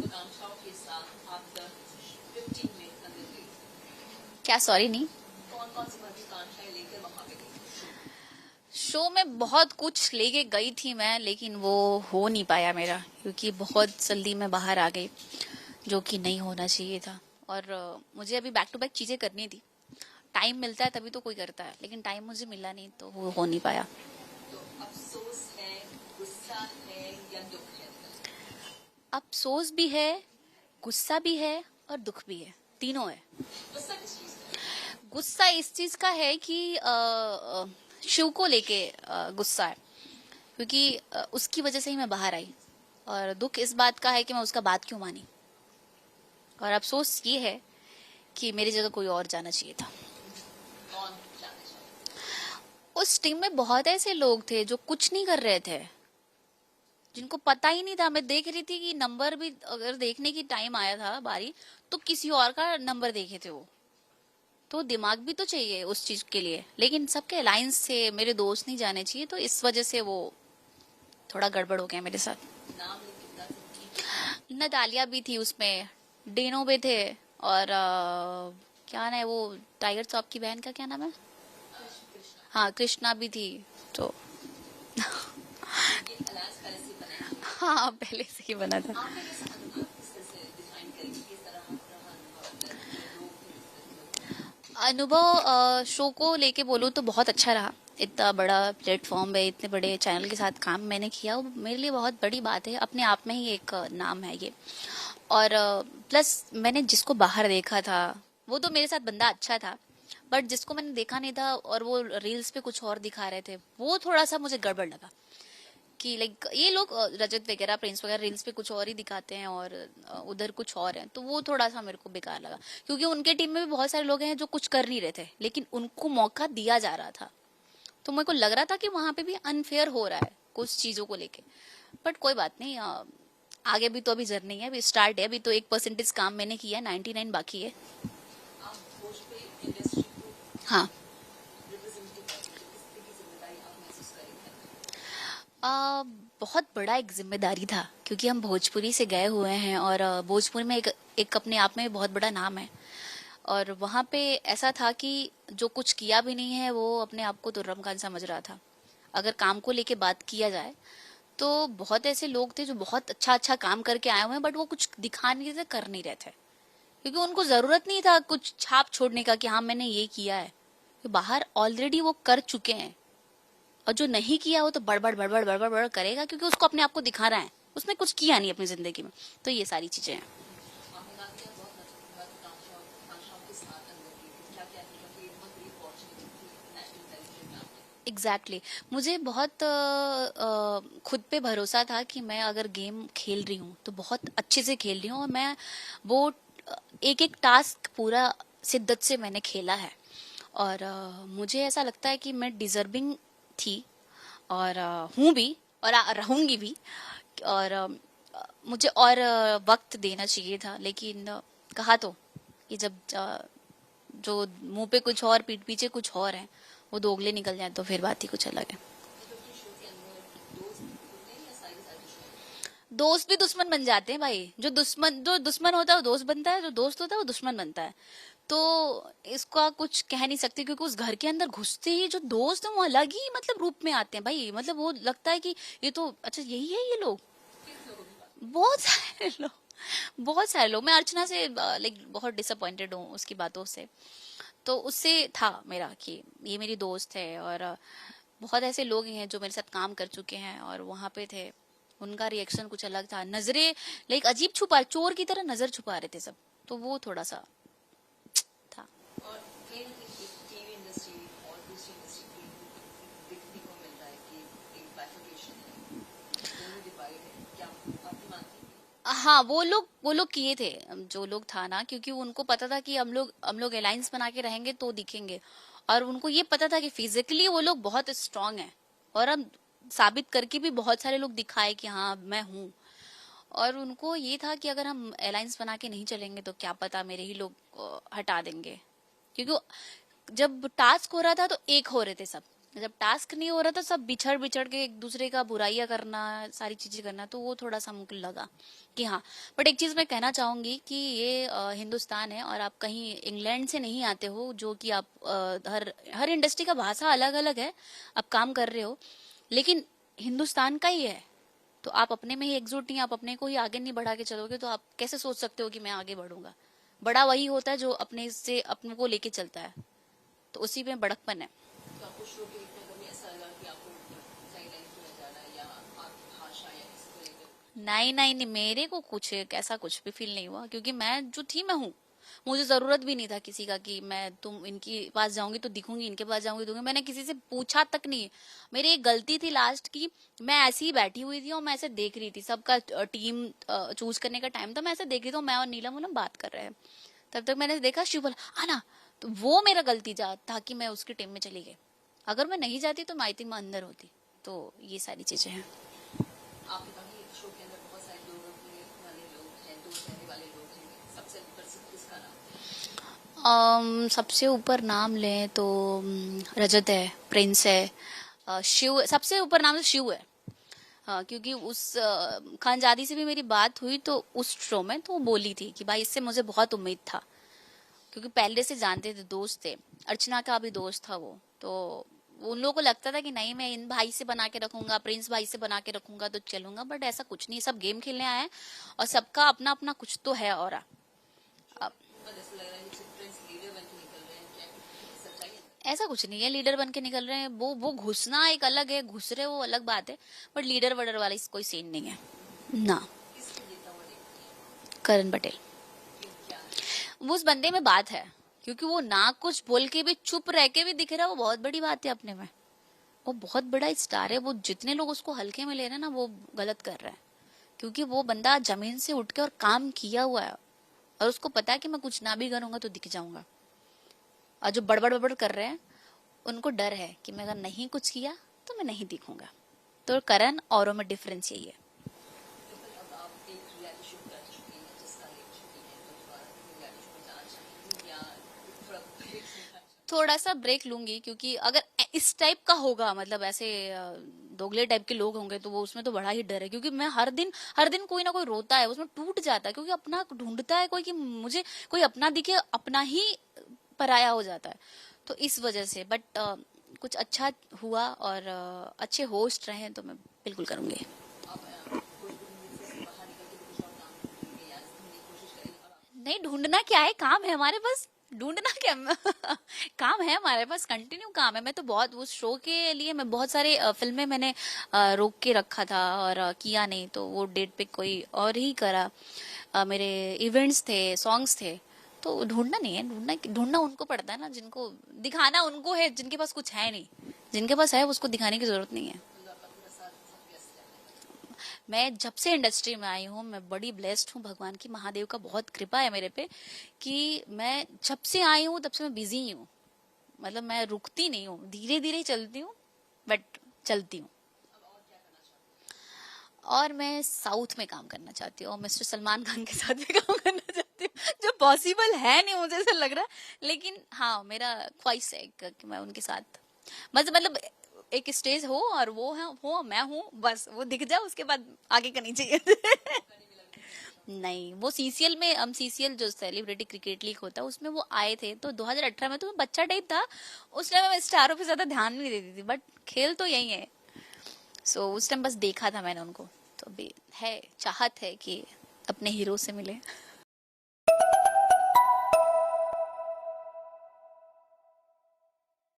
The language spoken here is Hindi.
आकांक्षाओं के साथ आफ्टर 15 में अंदर गई? क्या? सॉरी, नहीं। कौन कौन सी महत्वाकांक्षाएं लेकर वहां पे गई? शो में बहुत कुछ लेके गई थी मैं, लेकिन वो हो नहीं पाया मेरा, क्योंकि बहुत जल्दी मैं बाहर आ गई, जो कि नहीं होना चाहिए था। और मुझे अभी बैक टू बैक चीजें करनी थी। टाइम मिलता है तभी तो कोई करता है, लेकिन टाइम मुझे मिला नहीं, तो वो हो नहीं पाया। तो अफसोस है, गुस्सा है या दुख है? अफसोस भी है, गुस्सा भी है और दुख भी है, तीनों है। गुस्सा किस चीज का है? गुस्सा इस चीज का है कि शिव को लेके गुस्सा है, क्योंकि उसकी वजह से ही मैं बाहर आई। और दुख इस बात का है कि मैं उसका बात क्यों मानी। और अफसोस ये है कि मेरी जगह कोई और जाना चाहिए था। कौन जाना चाहिए? उस टीम में बहुत ऐसे लोग थे जो कुछ नहीं कर रहे थे, जिनको पता ही नहीं था। मैं देख रही थी कि नंबर भी, अगर देखने की टाइम आया था बारी, तो किसी और का नंबर देखे थे वो। तो दिमाग भी तो चाहिए उस चीज के लिए, लेकिन सबके अलायंस से मेरे दोस्त नहीं जाने चाहिए, तो इस वजह से वो थोड़ा गड़बड़ हो गया मेरे साथ। नाम लेके बता सकती हैं? नतालिया भी थी उसमें, डेनो भी थे, और क्या नाम है वो टाइगर श्रॉफ की बहन का क्या नाम है? कृष्ण। हाँ, कृष्णा भी थी। तो ये अलायंस पहले से बना है। हाँ, पहले से ही बना था। आपका कैसा अनुभव, किस तरह से डिफाइन करेंगे, किस तरह रहा अनुभव, अंदर जो लोग थे, किस तरह के लोग? अनुभव शो को लेके बोलूँ तो बहुत अच्छा रहा। इतना बड़ा प्लेटफॉर्म है, इतने बड़े चैनल के साथ काम मैंने किया, वो मेरे लिए बहुत बड़ी बात है। अपने आप में ही एक नाम है ये। और प्लस मैंने जिसको बाहर देखा था, वो तो मेरे साथ बंदा अच्छा था, बट जिसको मैंने देखा नहीं था और वो रील्स पे कुछ और दिखा रहे थे, वो थोड़ा सा मुझे गड़बड़ लगा। कि लाइक ये लोग रजत वगैरह, प्रिंस वगैरह रील्स पे कुछ और ही दिखाते हैं और उधर कुछ और है, तो वो थोड़ा सा मेरे को बेकार लगा। क्योंकि उनके टीम में भी बहुत सारे लोग हैं जो कुछ कर नहीं रहे थे, लेकिन उनको मौका दिया जा रहा था। तो मेरे को लग रहा था कि वहां पे भी अनफेयर हो रहा है कुछ चीजों को लेके। बट कोई बात नहीं, आगे भी तो अभी जर्नी है, अभी स्टार्ट है, अभी तो 1% काम मैंने किया है, 99 बाकी है। आप भोजपुरी इंडस्ट्री को हाँ। रिप्रेजेंट करते हैं, किस तरह की जिम्मेदारी आप महसूस करेंगे? आ, बहुत बड़ा एक जिम्मेदारी था, क्योंकि हम भोजपुरी से गए हुए हैं, और भोजपुरी में एक अपने आप में बहुत बड़ा नाम है। और वहाँ पे ऐसा था कि जो कुछ किया भी नहीं है वो अपने आप को तुर्रम खान समझ रहा था। अगर काम को लेके बात किया जाए तो बहुत ऐसे लोग थे जो बहुत अच्छा अच्छा काम करके आए हुए हैं, बट वो कुछ दिखा नहीं रहे थे, कर नहीं रहे थे, क्योंकि उनको जरूरत नहीं था कुछ छाप छोड़ने का कि हाँ मैंने ये किया है। तो बाहर ऑलरेडी वो कर चुके हैं, और जो नहीं किया वो तो बड़बड़ बड़बड़ बड़बड़ बड़बड़ करेगा, क्योंकि उसको अपने आप को दिखा रहा है, उसने कुछ किया नहीं अपनी जिंदगी में। तो ये सारी चीजें हैं। आपने कहा कि आप बहुत महत्वाकांक्षाओं के साथ अंदर गई थी, क्या क्या थी, क्योंकि ये बहुत बड़ी अपॉर्चुनिटी थी नेशनल टेलीविजन में आपने? एग्जैक्टली मुझे बहुत खुद पे भरोसा था कि मैं अगर गेम खेल रही हूँ तो बहुत अच्छे से खेल रही हूँ, और मैं वो एक एक टास्क पूरा शिद्दत से मैंने खेला है। और मुझे ऐसा लगता है कि मैं डिजर्विंग थी, और हूँ भी, और रहूंगी भी। और मुझे और वक्त देना चाहिए था, लेकिन कहा तो कि जब जो मुंह पे कुछ और पीठ पीछे कुछ और है, वो दोगले निकल जाए तो फिर बात ही कुछ अलग है। तो फिर शो के अंदर दोस्त होते हैं या सारी सारी दुश्मन? दोस्त भी दुश्मन बन जाते हैं भाई। जो दुश्मन होता है वो दोस्त बनता है, जो दोस्त होता है वो दुश्मन बनता है। तो इसका कुछ कह नहीं सकती, क्योंकि उस घर के अंदर घुसते ही जो दोस्त हैं वो अलग ही मतलब रूप में आते हैं भाई। मतलब वो लगता है कि ये तो अच्छा यही है ये लोग। किस लोगों की बात? बहुत सारे लोग, बहुत सारे लोग। मैं अर्चना से लाइक बहुत डिसअपॉइंटेड हूँ उसकी बातों से। तो उससे था मेरा कि ये मेरी दोस्त है, और बहुत ऐसे लोग हैं जो मेरे साथ काम कर चुके हैं और वहां पे थे। उनका रिएक्शन कुछ अलग था, नजरें लाइक अजीब छुपा, चोर की तरह नजर छुपा रहे थे सब। तो वो थोड़ा सा था। और कहीं ना कहीं एक टीवी इंडस्ट्री और दूसरी इंडस्ट्री की देखने को मिल रहा है कि एक बाइफर्केशन है, दोनों डिवाइड है, क्या आप भी मानते हैं? हाँ, वो लोग किए थे, जो लोग था ना, क्योंकि उनको पता था कि हम लोग अलायंस बना के रहेंगे तो दिखेंगे। और उनको ये पता था कि फिजिकली वो लोग बहुत स्ट्रांग हैं, और अब साबित करके भी बहुत सारे लोग दिखाए कि हाँ मैं हूँ। और उनको ये था कि अगर हम अलायंस बना के नहीं चलेंगे तो क्या पता मेरे ही लोग हटा देंगे, क्योंकि जब टास्क हो रहा था तो एक हो रहे थे सब, जब टास्क नहीं हो रहा था सब बिछड़ बिछड़ के एक दूसरे का बुराइयां करना, सारी चीजें करना, तो वो थोड़ा सा मुझे लगा कि हाँ। बट एक चीज मैं कहना चाहूंगी कि ये हिंदुस्तान है और आप कहीं इंग्लैंड से नहीं आते हो, जो कि आप हर हर इंडस्ट्री का भाषा अलग अलग है, आप काम कर रहे हो, लेकिन हिंदुस्तान का ही है। तो आप अपने में ही एकजुट नहीं, आप अपने को ही आगे नहीं बढ़ा के चलोगे, तो आप कैसे सोच सकते हो कि मैं आगे बढ़ूंगा। बड़ा वही होता है जो अपने से अपने को लेके चलता है, तो उसी में बड़कपन है। तो आपको शो के देखने कभी ऐसा लगा कि आपको सही लाइन किया जा रहा है या आपकी भाषा या इसको लेकर? नहीं नहीं नहीं, मेरे को कुछ ऐसा कुछ भी फील नहीं हुआ, क्योंकि मैं जो थी मैं हूँ। मुझे जरूरत भी नहीं था किसी का कि मैं तुम इनके पास जाऊंगी तो दिखूंगी, इनके पास जाऊंगी तो दिखूंगी। मैंने किसी से पूछा तक नहीं। मेरी एक गलती थी लास्ट की, मैं ऐसी ही बैठी हुई थी और मैं ऐसे देख रही थी, सबका टीम चूज करने का टाइम था, मैं ऐसे देख रही थी, मैं और नीलम उलम बात कर रहे हैं। तब तक मैंने देखा शिव बोला आना, तो वो मेरा गलती था कि मैं उसकी टीम में चली गई। अगर मैं नहीं जाती तो आई थिंक मैं अंदर होती। तो ये सारी चीजें हैं। आपने कहा कि शो के अंदर बहुत सारे दो रुपये वाले लोग हैं, दो चेहरे वाले लोग हैं, सबसे प्रसिद्ध किसका नाम? सबसे ऊपर नाम लें तो रजत है, प्रिंस है, शिव, सबसे ऊपर नाम तो शिव है। हाँ, क्योंकि उस खानजादी से भी मेरी बात हुई तो उस शो में, तो वो बोली थी कि भाई इससे मुझे बहुत उम्मीद था, क्योंकि पहले से जानते थे, दोस्त थे, अर्चना का भी दोस्त था वो। तो उन लोगों को लगता था कि नहीं मैं इन भाई से बना के रखूंगा, प्रिंस भाई से बना के रखूंगा तो चलूंगा, बट ऐसा कुछ नहीं, सब गेम खेलने आए हैं और सबका अपना अपना कुछ तो है। और ऐसा लग रहा है कि प्रिंस लीडर बन के निकल रहे हैं, क्या सच्चाई है? ऐसा कुछ नहीं है लीडर बन के निकल रहे हैं, वो घुसना एक अलग है, घुस रहे वो अलग बात है, बट लीडर वर्डर वाला कोई सीन नहीं है ना। किसको जीता हुआ देखती हैं? करण पटेल। क्यों, क्या है? वो उस बंदे में बात है, क्योंकि वो ना कुछ बोल के भी चुप रह के भी दिख रहा है, वो बहुत बड़ी बात है अपने में। वो बहुत बड़ा स्टार है, वो जितने लोग उसको हल्के में ले रहे हैं ना, वो गलत कर रहे हैं, क्योंकि वो बंदा जमीन से उठ के और काम किया हुआ है, और उसको पता है कि मैं कुछ ना भी करूंगा तो दिख जाऊंगा। और जो बड़बड़ बड़बड़ कर रहे हैं उनको डर है कि मैं अगर नहीं कुछ किया तो मैं नहीं दिखूंगा। तो करण औरों में डिफरेंस यही है। बिल्कुल, अब आप एक रियलिटी शो कर चुकी हैं जिसका ले चुकी हैं, तो दोबारा रियलिटी शो में जाना चाहेंगी या थोड़ा ब्रेक लेना चाहेंगी? थोड़ा सा ब्रेक लूंगी, क्योंकि अगर इस टाइप का होगा, मतलब ऐसे दोगले टाइप के लोग होंगे, तो वो उसमें तो बड़ा ही डर है, क्योंकि मैं हर दिन कोई ना कोई रोता है, उसमें टूट जाता है, क्योंकि अपना ढूंढता है कोई कि मुझे कोई अपना दिखे, अपना ही पराया हो जाता है। तो इस वजह से, बट कुछ अच्छा हुआ और अच्छे होस्ट रहे तो मैं बिल्कुल करूंगी। आप भोजपुरी से बाहर निकल के कुछ और काम ढूंढेंगे या ढूंढने की कोशिश करेंगे? और आप नहीं, ढूंढना क्या है, काम है हमारे पास, ढूंढना क्या काम है हमारे पास, कंटिन्यू काम है। मैं तो बहुत उस शो के लिए मैं बहुत सारे फिल्में मैंने रोक के रखा था और किया नहीं, तो वो डेट पे कोई और ही करा। मेरे इवेंट्स थे, सॉन्ग्स थे, तो ढूंढना नहीं है, ढूंढना उनको पड़ता है ना, जिनको दिखाना उनको है, जिनके पास कुछ है नहीं, जिनके पास है उसको दिखाने की जरूरत नहीं है। मतलब आपका पूरा साथ सब व्यस्त रहता है? मैं जब से इंडस्ट्री में आई हूँ मैं बड़ी ब्लेस्ड हूँ, भगवान की, महादेव का बहुत कृपा है मेरे पे, कि मैं जब से आई हूँ तब से मैं बिजी ही हूँ। मतलब मैं रुकती नहीं हूँ, धीरे धीरे ही चलती हूँ, बट चलती हूँ। अब और क्या करना चाहते हैं? और मैं साउथ में काम करना चाहती हूँ, और मिस्टर सलमान खान के साथ भी काम करना चाहती हूँ, जो पॉसिबल है नहीं मुझे ऐसा लग रहा है, लेकिन हाँ मेरा ख्वाहिश है कि मैं उनके साथ मतलब एक स्टेज हो और वो है, हो मैं हूँ, बस वो दिख जाए, उसके बाद आगे का नहीं चाहिए। नहीं, वो सीसीएल में, हम सीसीएल जो सेलिब्रिटी क्रिकेट लीग होता है उसमें वो आए थे, तो 2018 में तो मैं बच्चा टाइप था, उस टाइम मैं स्टारों पे ज्यादा ध्यान नहीं देती थी, बट खेल तो यही है। सो उस टाइम बस देखा था मैंने उनको, तो अभी है, चाहत है कि अपने हीरो से मिले।